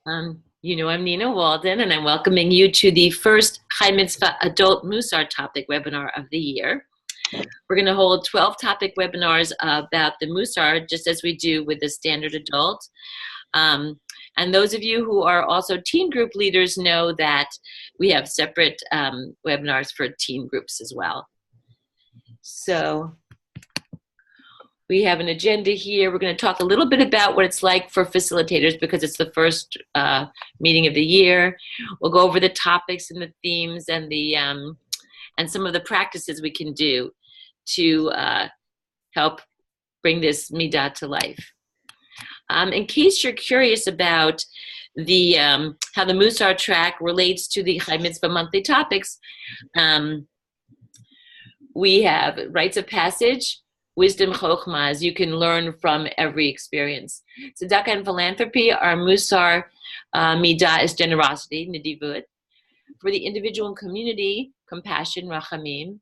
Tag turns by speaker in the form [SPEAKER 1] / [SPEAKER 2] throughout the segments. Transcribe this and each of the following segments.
[SPEAKER 1] I'm Nina Walden, and I'm welcoming you to the first Chai Mitzvah Adult Mussar topic webinar of the year. We're going to hold 12 topic webinars about the Mussar, just as we do with the standard adult. And those of you who are also teen group leaders know that we have separate webinars for teen groups as well. So we have an agenda here. We're going to talk a little bit about what it's like for facilitators because it's the first meeting of the year. We'll go over the topics and the themes and the and some of the practices we can do to help bring this midah to life. In case you're curious about the how the Mussar track relates to the Chai Mitzvah monthly topics, we have rites of passage, wisdom, Chochma, as you can learn from every experience. Tzedakah and philanthropy, our Mussar midah is generosity, nedivut. For the individual and community, compassion, rachamim.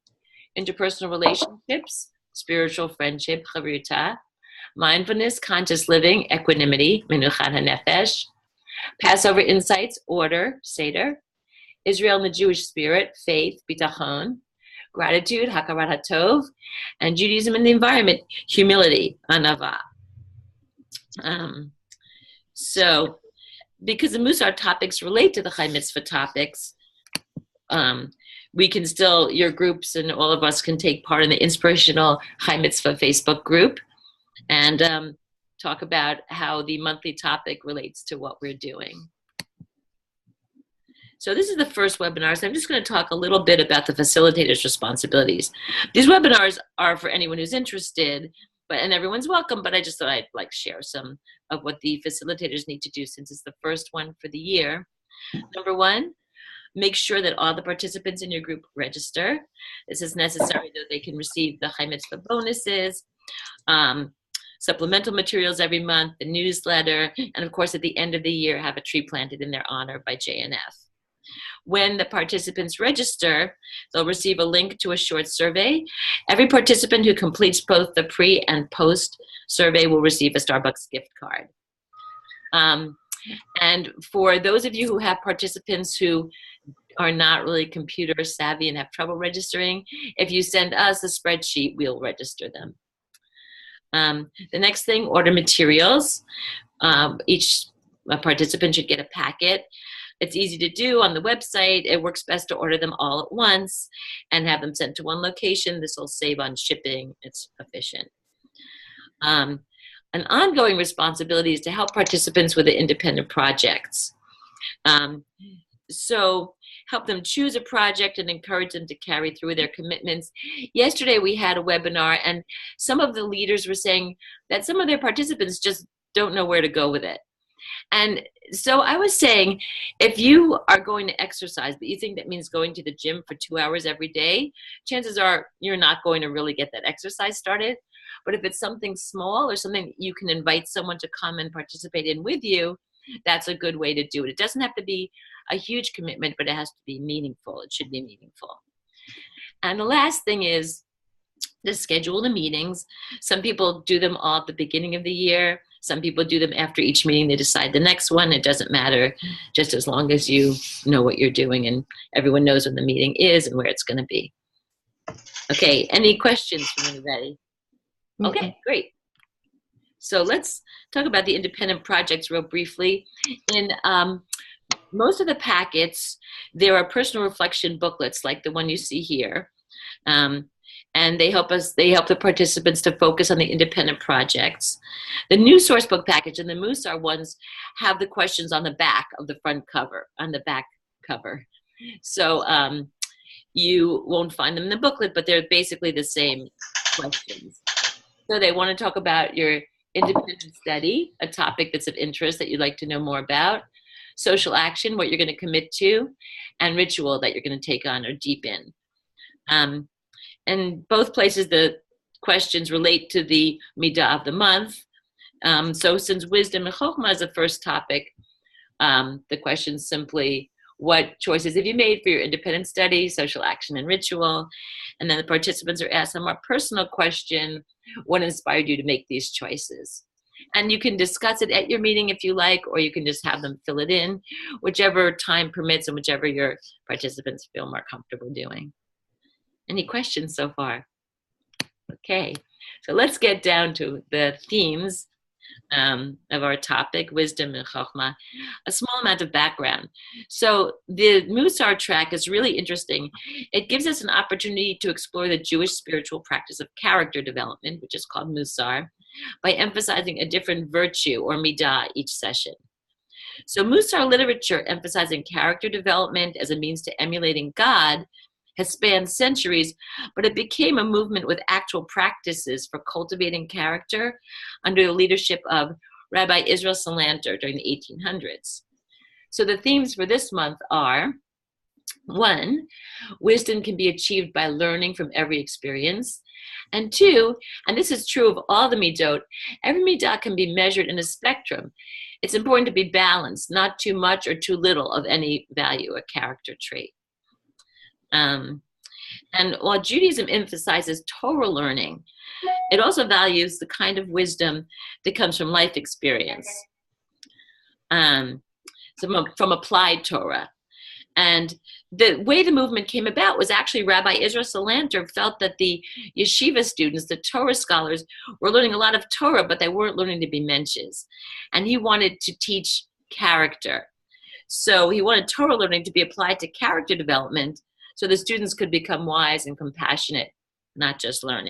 [SPEAKER 1] Interpersonal relationships, spiritual friendship, chavruta. Mindfulness, conscious living, equanimity, menuchat hanefesh. Passover insights, order, seder. Israel and the Jewish spirit, faith, bitachon. Gratitude, hakarat hatov, and Judaism and the environment, humility, anava. So, because the Mussar topics relate to the Chai Mitzvah topics, we can still, your groups and all of us can take part in the Inspirational Chai Mitzvah Facebook group and talk about how the monthly topic relates to what we're doing. So this is the first webinar, so I'm just going to talk a little bit about the facilitator's responsibilities. These webinars are for anyone who's interested, and everyone's welcome, but I just thought I'd like share some of what the facilitators need to do since it's the first one for the year. Number one, make sure that all the participants in your group register. This is necessary so they can receive the Chai Mitzvah bonuses, supplemental materials every month, the newsletter, and of course at the end of the year have a tree planted in their honor by JNF. When the participants register, they'll receive a link to a short survey. Every participant who completes both the pre and post survey will receive a Starbucks gift card. And for those of you who have participants who are not really computer savvy and have trouble registering, if you send us a spreadsheet, we'll register them. The next thing, order materials. Each participant should get a packet. It's easy to do on the website. It works best to order them all at once and have them sent to one location. This will save on shipping. It's efficient. An ongoing responsibility is to help participants with the independent projects. So help them choose a project and encourage them to carry through their commitments. Yesterday we had a webinar and some of the leaders were saying that some of their participants just don't know where to go with it. And so I was saying, if you are going to exercise, but you think that means going to the gym for 2 hours every day, chances are you're not going to really get that exercise started. But if it's something small or something you can invite someone to come and participate in with you, that's a good way to do it. It doesn't have to be a huge commitment, but it has to be meaningful. It should be meaningful. And the last thing is to schedule the meetings. Some people do them all at the beginning of the year. Some people do them after each meeting. They decide the next one. It doesn't matter, just as long as you know what you're doing and everyone knows when the meeting is and where it's going to be. Okay, any questions from anybody? Okay, great. So let's talk about the independent projects real briefly. In most of the packets, there are personal reflection booklets like the one you see here. And they help the participants to focus on the independent projects. The new source book package and the Mussar ones have the questions on the back of the front cover, on the back cover. So you won't find them in the booklet, but they're basically the same questions. So they want to talk about your independent study, a topic that's of interest that you'd like to know more about, social action, what you're going to commit to, and ritual that you're going to take on or deepen. And both places, the questions relate to the midah of the month. So since wisdom and chochma is the first topic, the question's simply, what choices have you made for your independent study, social action, and ritual? And then the participants are asked a more personal question, what inspired you to make these choices? And you can discuss it at your meeting if you like, or you can just have them fill it in, whichever time permits and whichever your participants feel more comfortable doing. Any questions so far? Okay, so let's get down to the themes of our topic, wisdom and Chochma. A small amount of background. So the Mussar track is really interesting. It gives us an opportunity to explore the Jewish spiritual practice of character development, which is called Mussar, by emphasizing a different virtue or midah each session. So Mussar literature emphasizing character development as a means to emulating God has spanned centuries, but it became a movement with actual practices for cultivating character under the leadership of Rabbi Israel Salanter during the 1800s. So the themes for this month are, 1, wisdom can be achieved by learning from every experience. And 2, and this is true of all the midot, every midah can be measured in a spectrum. It's important to be balanced, not too much or too little of any value or character trait. And while Judaism emphasizes Torah learning, it also values the kind of wisdom that comes from life experience, from applied Torah. And the way the movement came about was actually Rabbi Israel Salanter felt that the yeshiva students, the Torah scholars, were learning a lot of Torah, but they weren't learning to be mensches. And he wanted to teach character. So he wanted Torah learning to be applied to character development so the students could become wise and compassionate, not just learned.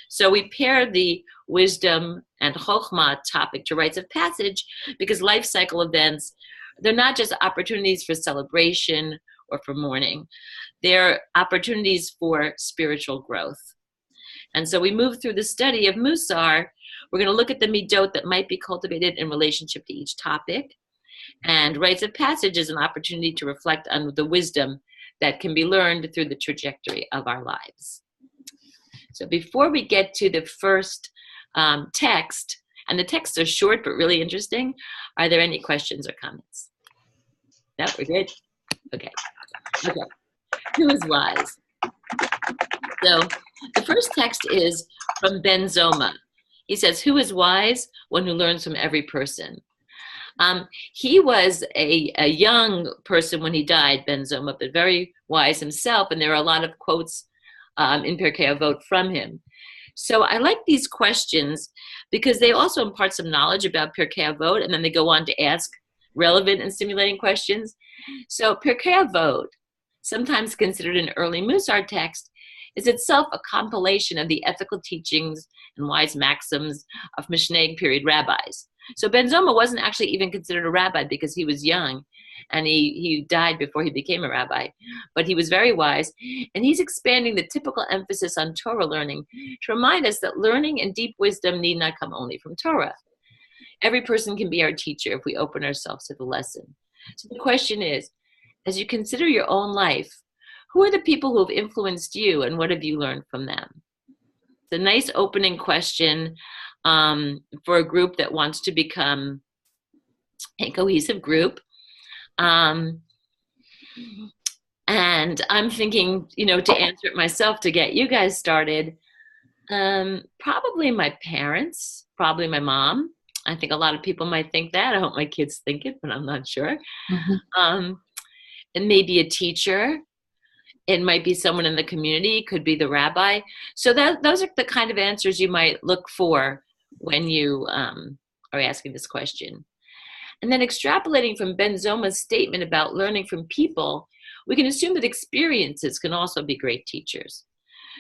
[SPEAKER 1] So we pair the wisdom and Chochma topic to rites of passage because life cycle events, they're not just opportunities for celebration or for mourning. They're opportunities for spiritual growth. And so we move through the study of Mussar. We're going to look at the midot that might be cultivated in relationship to each topic. And rites of passage is an opportunity to reflect on the wisdom that can be learned through the trajectory of our lives. So before we get to the first text, and the texts are short but really interesting, are there any questions or comments? No, we're good? Okay. Who is wise? So the first text is from Ben Zoma. He says, who is wise? One who learns from every person. He was a young person when he died, Ben Zoma, but very wise himself, and there are a lot of quotes in Pirkei Avot from him. So I like these questions because they also impart some knowledge about Pirkei Avot, and then they go on to ask relevant and stimulating questions. So Pirkei Avot, sometimes considered an early Mussar text, is itself a compilation of the ethical teachings and wise maxims of Mishnaic period rabbis. So Ben Zoma wasn't actually even considered a rabbi because he was young and he died before he became a rabbi. But he was very wise, and he's expanding the typical emphasis on Torah learning to remind us that learning and deep wisdom need not come only from Torah. Every person can be our teacher if we open ourselves to the lesson. So the question is, as you consider your own life, who are the people who have influenced you and what have you learned from them? It's a nice opening question for a group that wants to become a cohesive group. And I'm thinking, to answer it myself to get you guys started, probably my parents, probably my mom. I think a lot of people might think that. I hope my kids think it, but I'm not sure. Mm-hmm. And maybe a teacher. It might be someone in the community, could be the rabbi. So those are the kind of answers you might look for when you are asking this question. And then extrapolating from Ben Zoma's statement about learning from people, we can assume that experiences can also be great teachers.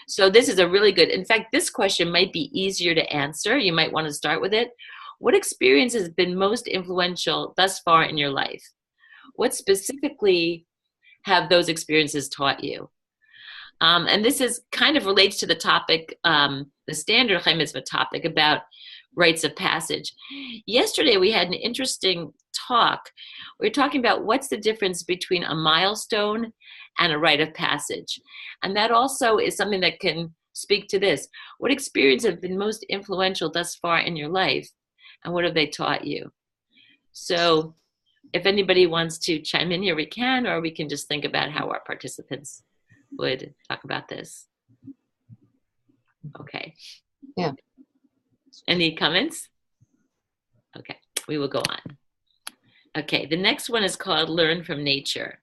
[SPEAKER 1] So this is a really good, in fact, this question might be easier to answer. You might want to start with it. What experience has been most influential thus far in your life? What specifically have those experiences taught you? And this is kind of relates to the topic, the standard Chai Mitzvah topic about rites of passage. Yesterday, we had an interesting talk. We were talking about what's the difference between a milestone and a rite of passage. And that also is something that can speak to this. What experiences have been most influential thus far in your life? And what have they taught you? So if anybody wants to chime in here, we can, or we can just think about how our participants would talk about this. Okay.
[SPEAKER 2] Yeah.
[SPEAKER 1] Any comments? Okay, we will go on. Okay, the next one is called Learn from Nature.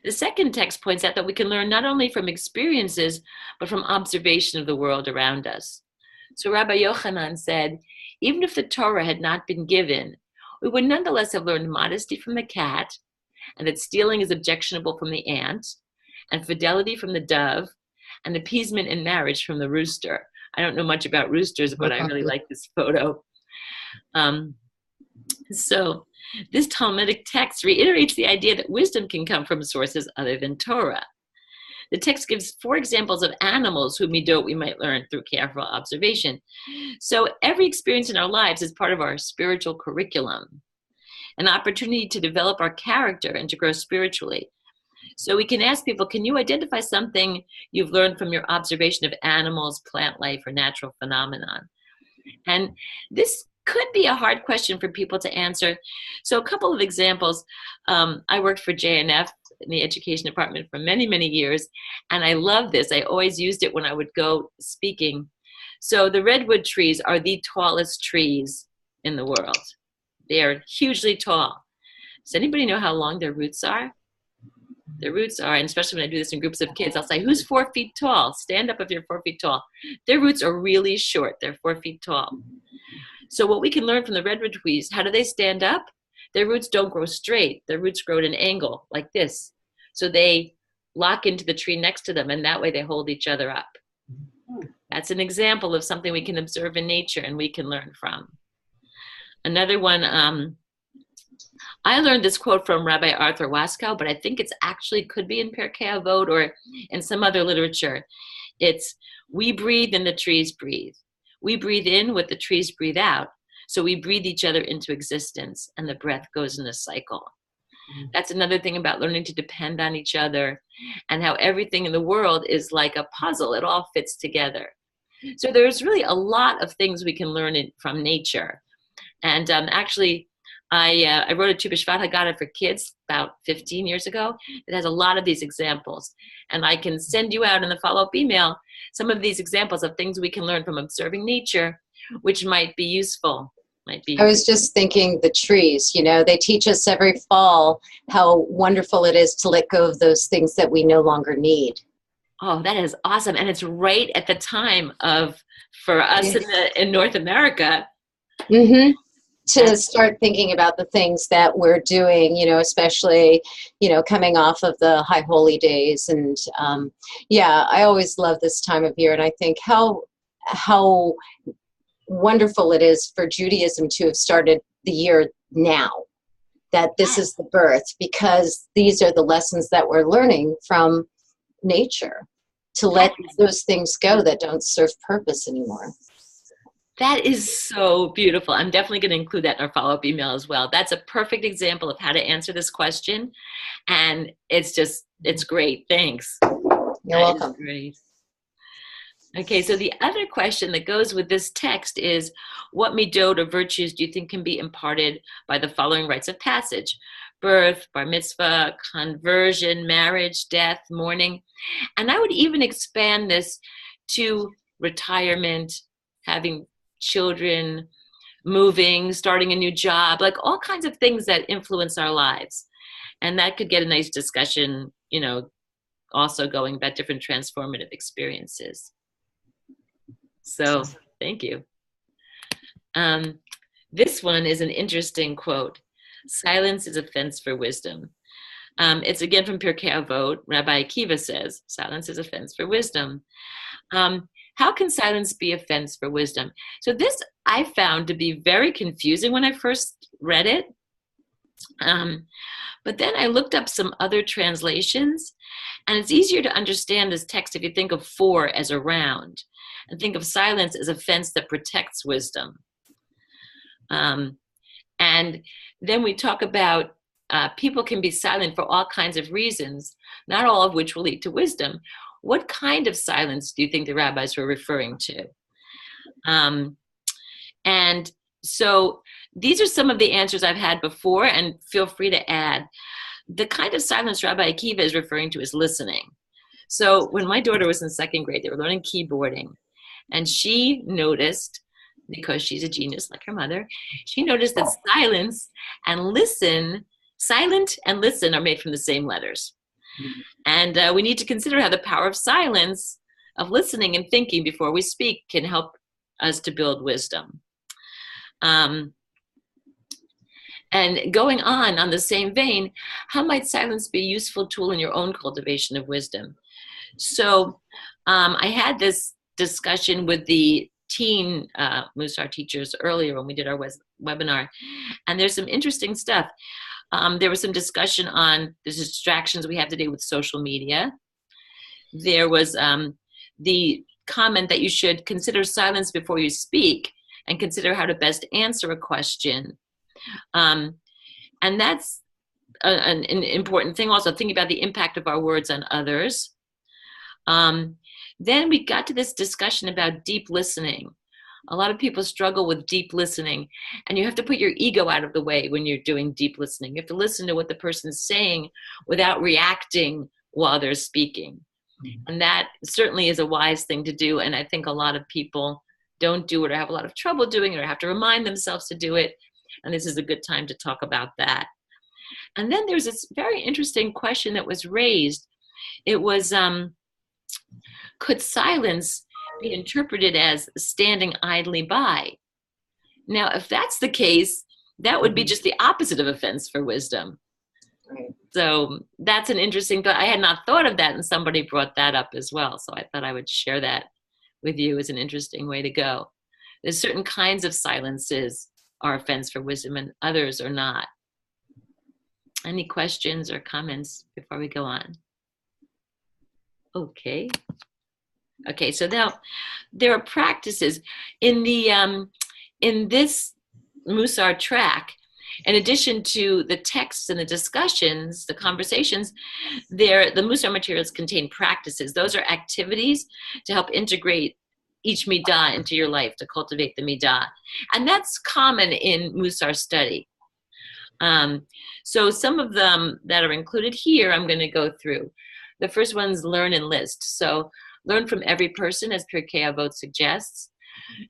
[SPEAKER 1] The second text points out that we can learn not only from experiences, but from observation of the world around us. So Rabbi Yochanan said, even if the Torah had not been given, we would nonetheless have learned modesty from the cat, and that stealing is objectionable from the ant, and fidelity from the dove, and appeasement in marriage from the rooster. I don't know much about roosters, but I really like this photo. So this Talmudic text reiterates the idea that wisdom can come from sources other than Torah. The text gives 4 examples of animals whose midot we might learn through careful observation. So every experience in our lives is part of our spiritual curriculum, an opportunity to develop our character and to grow spiritually. So we can ask people, can you identify something you've learned from your observation of animals, plant life, or natural phenomenon? And this could be a hard question for people to answer. So a couple of examples. I worked for JNF in the education department for many, many years, and I love this. I always used it when I would go speaking. So the redwood trees are the tallest trees in the world. They are hugely tall. Does anybody know how long their roots are? Their roots are, and especially when I do this in groups of kids, I'll say, who's 4 feet tall? Stand up if you're 4 feet tall. Their roots are really short. They're 4 feet tall. So what we can learn from the redwood trees, how do they stand up? Their roots don't grow straight. Their roots grow at an angle like this. So they lock into the tree next to them, and that way they hold each other up. That's an example of something we can observe in nature and we can learn from. Another one, I learned this quote from Rabbi Arthur Waskow, but I think it's actually could be in Pirkei Avot or in some other literature. It's, we breathe and the trees breathe. We breathe in what the trees breathe out. So we breathe each other into existence, and the breath goes in a cycle. That's another thing about learning to depend on each other, and how everything in the world is like a puzzle. It all fits together. So there's really a lot of things we can learn from nature. And actually, I wrote a Tu B'Shvat Haggadah for kids about 15 years ago. It has a lot of these examples. And I can send you out in the follow-up email some of these examples of things we can learn from observing nature, which might be useful.
[SPEAKER 2] I was just thinking the trees, you know, they teach us every fall how wonderful it is to let go of those things that we no longer need.
[SPEAKER 1] Oh, that is awesome. And it's right at the time for us in North America.
[SPEAKER 2] Mm-hmm. To start thinking about the things that we're doing, you know, especially, you know, coming off of the high holy days. And yeah, I always love this time of year. And I think how wonderful it is for Judaism to have started the year now, that this is the birth, because these are the lessons that we're learning from nature, to let those things go that don't serve purpose anymore.
[SPEAKER 1] That is so beautiful. I'm definitely going to include that in our follow-up email as well. That's a perfect example of how to answer this question. And it's great. Thanks.
[SPEAKER 2] You're welcome.
[SPEAKER 1] Great. Okay, so the other question that goes with this text is, what midot or virtues do you think can be imparted by the following rites of passage? Birth, bar mitzvah, conversion, marriage, death, mourning. And I would even expand this to retirement, having children, moving, starting a new job, like all kinds of things that influence our lives. And that could get a nice discussion, you know, also going about different transformative experiences. So thank you. This one is an interesting quote. Silence is a fence for wisdom. It's again from Pirkei Avot. Rabbi Akiva says, silence is a fence for wisdom. How can silence be a fence for wisdom? So this I found to be very confusing when I first read it. But then I looked up some other translations, and it's easier to understand this text if you think of for as around, and think of silence as a fence that protects wisdom. And then we talk about people can be silent for all kinds of reasons, not all of which will lead to wisdom. What kind of silence do you think the rabbis were referring to? And so these are some of the answers I've had before, and feel free to add. The kind of silence Rabbi Akiva is referring to is listening. So when my daughter was in 2nd grade, they were learning keyboarding, and she noticed because she's a genius like her mother, she noticed that silence and listen, silent and listen are made from the same letters. And we need to consider how the power of silence, of listening and thinking before we speak, can help us to build wisdom. And going on the same vein, how might silence be a useful tool in your own cultivation of wisdom? So I had this discussion with the teen Mussar teachers earlier when we did our webinar, and there's some interesting stuff. There was some discussion on the distractions we have today with social media. There was the comment that you should consider silence before you speak and consider how to best answer a question. And that's an important thing also, thinking about the impact of our words on others. Then we got to this discussion about deep listening. A lot of people struggle with deep listening, and you have to put your ego out of the way when you're doing deep listening. You have to listen to what the person's saying without reacting while they're speaking. And that certainly is a wise thing to do, and I think a lot of people don't do it or have a lot of trouble doing it or have to remind themselves to do it, and this is a good time to talk about that. And then there's this very interesting question that was raised. It was, could silence be interpreted as standing idly by? Now, if that's the case, that would be just the opposite of offense for wisdom.
[SPEAKER 2] Right.
[SPEAKER 1] So that's an interesting thought. I had not thought of that, and somebody brought that up as well. So I thought I would share that with you as an interesting way to go. There's certain kinds of silences are offense for wisdom and others are not. Any questions or comments before we go on? Okay. Okay, so now there are practices in the in this Mussar track. In addition to the texts and the discussions, the conversations, the Mussar materials contain practices. Those are activities to help integrate each midah into your life, to cultivate the midah. And that's common in Mussar study. So some of them that are included here, I'm going to go through. The first one's learn and list. So learn from every person, as Pirkei Avot suggests.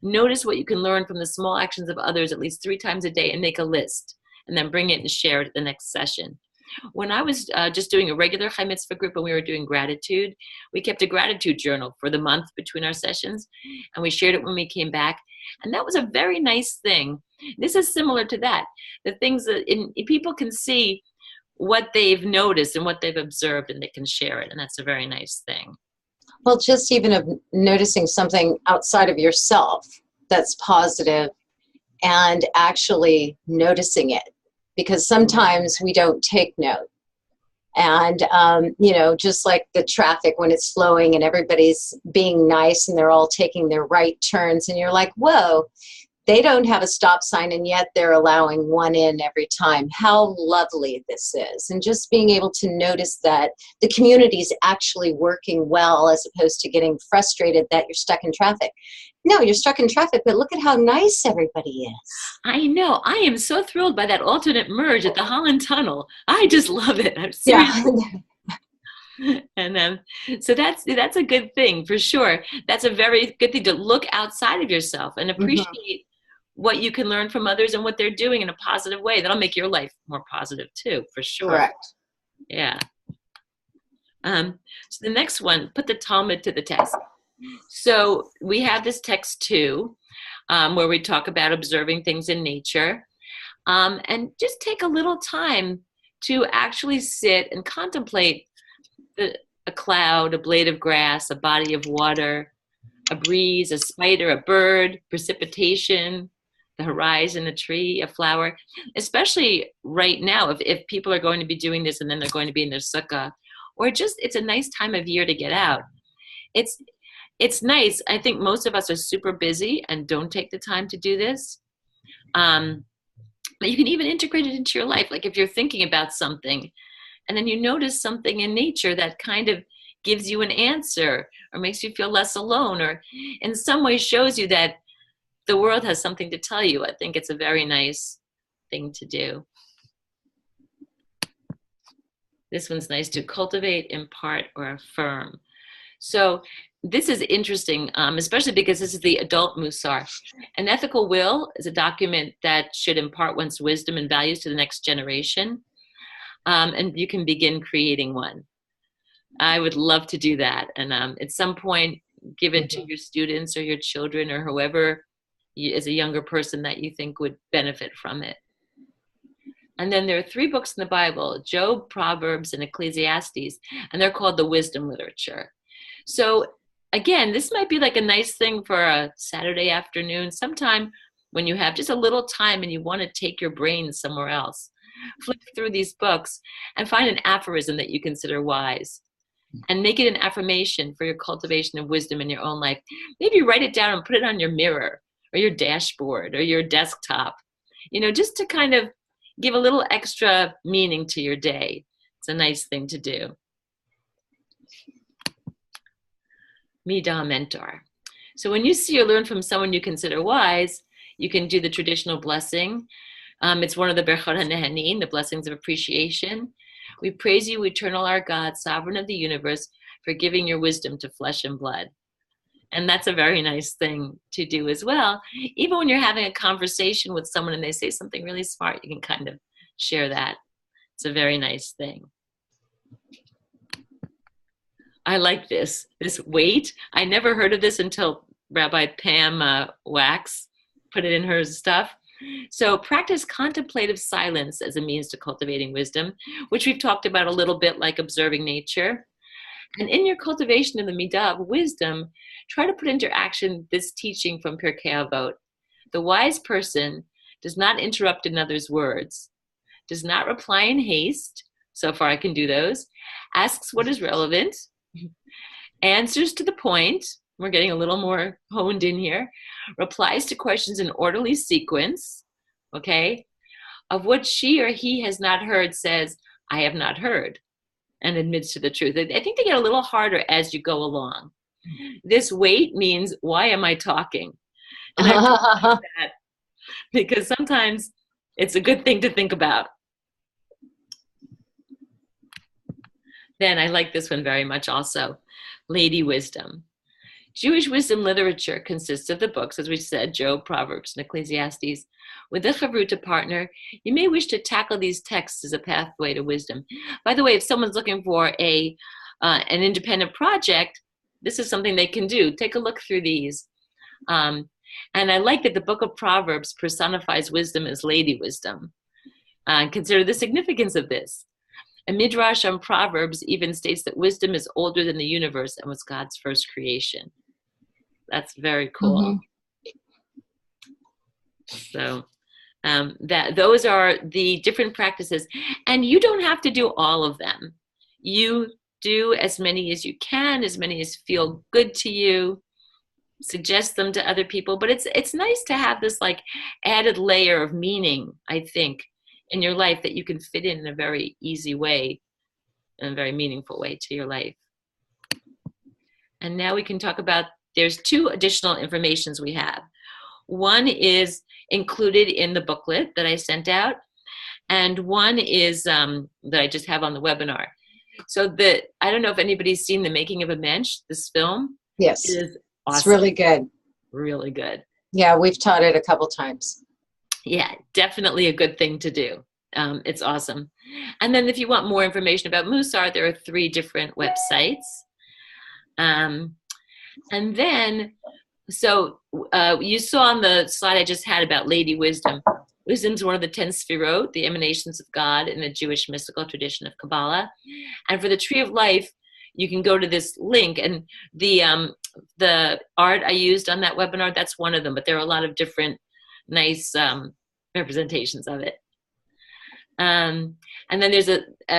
[SPEAKER 1] Notice what you can learn from the small actions of others at least 3 times a day and make a list, and then bring it and share it at the next session. When I was just doing a regular Chai Mitzvah group and we were doing gratitude, we kept a gratitude journal for the month between our sessions, and we shared it when we came back. And that was a very nice thing. This is similar to that. The things that people can see what they've noticed and what they've observed, and they can share it, and that's a very nice thing.
[SPEAKER 2] Well, just even of noticing something outside of yourself that's positive and actually noticing it, because sometimes we don't take note. And, just like the traffic when it's flowing and everybody's being nice and they're all taking their right turns, and you're like, whoa, they don't have a stop sign and yet they're allowing one in every time. How lovely this is. And just being able to notice that the community's actually working well, as opposed to getting frustrated that you're stuck in traffic. No, you're stuck in traffic, but look at how nice everybody is.
[SPEAKER 1] I know. I am so thrilled by that alternate merge at the Holland Tunnel. I just love it. I'm seriously. Yeah. And so that's a good thing for sure. That's a very good thing, to look outside of yourself and appreciate what you can learn from others and what they're doing in a positive way. That'll make your life more positive too, for sure.
[SPEAKER 2] Correct.
[SPEAKER 1] Yeah. So the next one, put the Talmud to the test. So we have this text too, where we talk about observing things in nature, and just take a little time to actually sit and contemplate a cloud, a blade of grass, a body of water, a breeze, a spider, a bird, precipitation, the horizon, a tree, a flower. Especially right now, if people are going to be doing this and then they're going to be in their sukkah, or just it's a nice time of year to get out. It's nice. I think most of us are super busy and don't take the time to do this. But you can even integrate it into your life. Like if you're thinking about something and then you notice something in nature that kind of gives you an answer or makes you feel less alone, or in some way shows you that the world has something to tell you, I think it's a very nice thing to do. This one's nice to cultivate, impart, or affirm. So this is interesting, especially because this is the adult Mussar. An ethical will is a document that should impart one's wisdom and values to the next generation. And you can begin creating one. I would love to do that. And at some point, give it to your students or your children or whoever as a younger person that you think would benefit from it. And then there are 3 books in the Bible, Job, Proverbs, and Ecclesiastes, and they're called the wisdom literature. So again, this might be like a nice thing for a Saturday afternoon, sometime when you have just a little time and you want to take your brain somewhere else. Flip through these books and find an aphorism that you consider wise and make it an affirmation for your cultivation of wisdom in your own life. Maybe write it down and put it on your mirror or your dashboard or your desktop, just to kind of give a little extra meaning to your day. It's a nice thing to do. Mada Mentor. So when you see or learn from someone you consider wise, you can do the traditional blessing. It's one of the Berchot HaNehanin, the blessings of appreciation. We praise you, eternal our God, sovereign of the universe, for giving your wisdom to flesh and blood. And that's a very nice thing to do as well. Even when you're having a conversation with someone and they say something really smart, you can kind of share that. It's a very nice thing. I like this weight. I never heard of this until Rabbi Pam Wax put it in her stuff. So practice contemplative silence as a means to cultivating wisdom, which we've talked about a little bit, like observing nature. And in your cultivation of the midah of wisdom, try to put into action this teaching from Pirkei Avot. The wise person does not interrupt another's words, does not reply in haste, so far I can do those, asks what is relevant, answers to the point, we're getting a little more honed in here, replies to questions in orderly sequence, okay, of what she or he has not heard says, I have not heard, and admits to the truth. I think they get a little harder as you go along. This wait means, why am I talking? And I like that because sometimes it's a good thing to think about. Then I like this one very much also, Lady Wisdom. Jewish wisdom literature consists of the books, as we said, Job, Proverbs, and Ecclesiastes. With a chavruta partner, you may wish to tackle these texts as a pathway to wisdom. By the way, if someone's looking for an independent project, this is something they can do. Take a look through these. And I like that the book of Proverbs personifies wisdom as lady wisdom. Consider the significance of this. A midrash on Proverbs even states that wisdom is older than the universe and was God's first creation. That's very cool. So those are the different practices. And you don't have to do all of them. You do as many as you can, as many as feel good to you. Suggest them to other people. But it's nice to have this like added layer of meaning, I think, in your life that you can fit in a very easy way, in a very meaningful way to your life. And now we can talk about, there's 2 additional informations we have. One is included in the booklet that I sent out, and one is that I just have on the webinar. So I don't know if anybody's seen The Making of a Mensch, this film.
[SPEAKER 2] Yes.
[SPEAKER 1] It is awesome.
[SPEAKER 2] It's really good.
[SPEAKER 1] Really good.
[SPEAKER 2] Yeah, we've taught it a couple times.
[SPEAKER 1] Yeah, definitely a good thing to do. It's awesome. And then if you want more information about Mussar, there are 3 different websites. And then, so you saw on the slide I just had about Lady Wisdom. Wisdom is one of the 10 Sfirot, the emanations of God in the Jewish mystical tradition of Kabbalah. And for the Tree of Life, you can go to this link, and the art I used on that webinar, that's one of them, but there are a lot of different nice representations of it. And then there's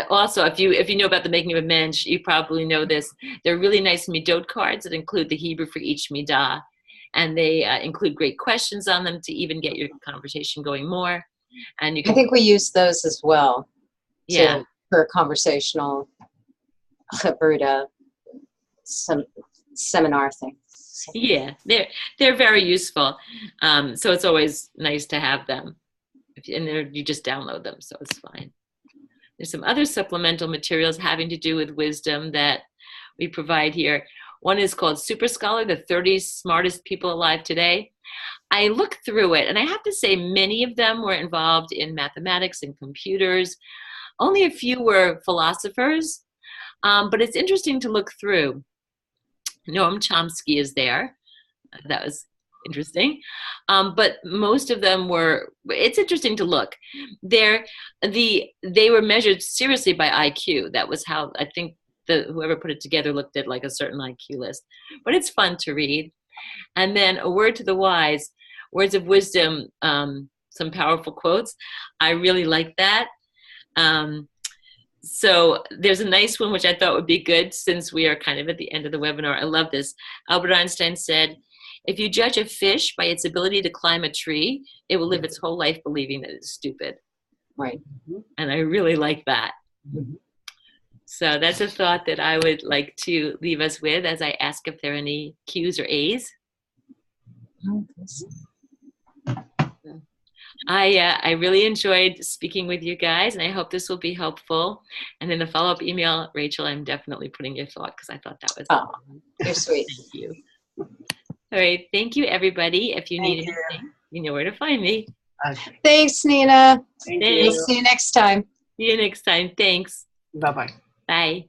[SPEAKER 1] also, if you know about The Making of a Mensch, you probably know this. They're really nice midot cards that include the Hebrew for each midah, and they include great questions on them to even get your conversation going more. And you can,
[SPEAKER 2] I think we use those as well.
[SPEAKER 1] Yeah.
[SPEAKER 2] For a conversational chavruta seminar thing.
[SPEAKER 1] Yeah, they're very useful. So it's always nice to have them. And you just download them, so it's fine. There's some other supplemental materials having to do with wisdom that we provide here. One is called Super Scholar, the 30 Smartest People Alive Today. I looked through it, and I have to say many of them were involved in mathematics and computers. Only a few were philosophers, but it's interesting to look through. Noam Chomsky is there. That was interesting. But most of them were, it's interesting to look. They were measured seriously by IQ. That was how, I think, whoever put it together looked at like a certain IQ list. But it's fun to read. And then A Word to the Wise, words of wisdom, some powerful quotes. I really like that. So there's a nice one which I thought would be good since we are kind of at the end of the webinar. I love this. Albert Einstein said, if you judge a fish by its ability to climb a tree, it will live its whole life believing that it's stupid.
[SPEAKER 2] Right.
[SPEAKER 1] And I really like that. So that's a thought that I would like to leave us with as I ask if there are any Q's or A's. I really enjoyed speaking with you guys, and I hope this will be helpful. And in the follow-up email, Rachel, I'm definitely putting your thought because I thought that was
[SPEAKER 2] you're sweet.
[SPEAKER 1] Thank you. All right. Thank you, everybody. If you need anything, you know where to find me.
[SPEAKER 3] Okay.
[SPEAKER 2] Thanks, Nina.
[SPEAKER 3] Thank
[SPEAKER 2] We'll
[SPEAKER 3] you.
[SPEAKER 2] see you next time.
[SPEAKER 1] See you next time. Thanks.
[SPEAKER 3] Bye-bye.
[SPEAKER 1] Bye.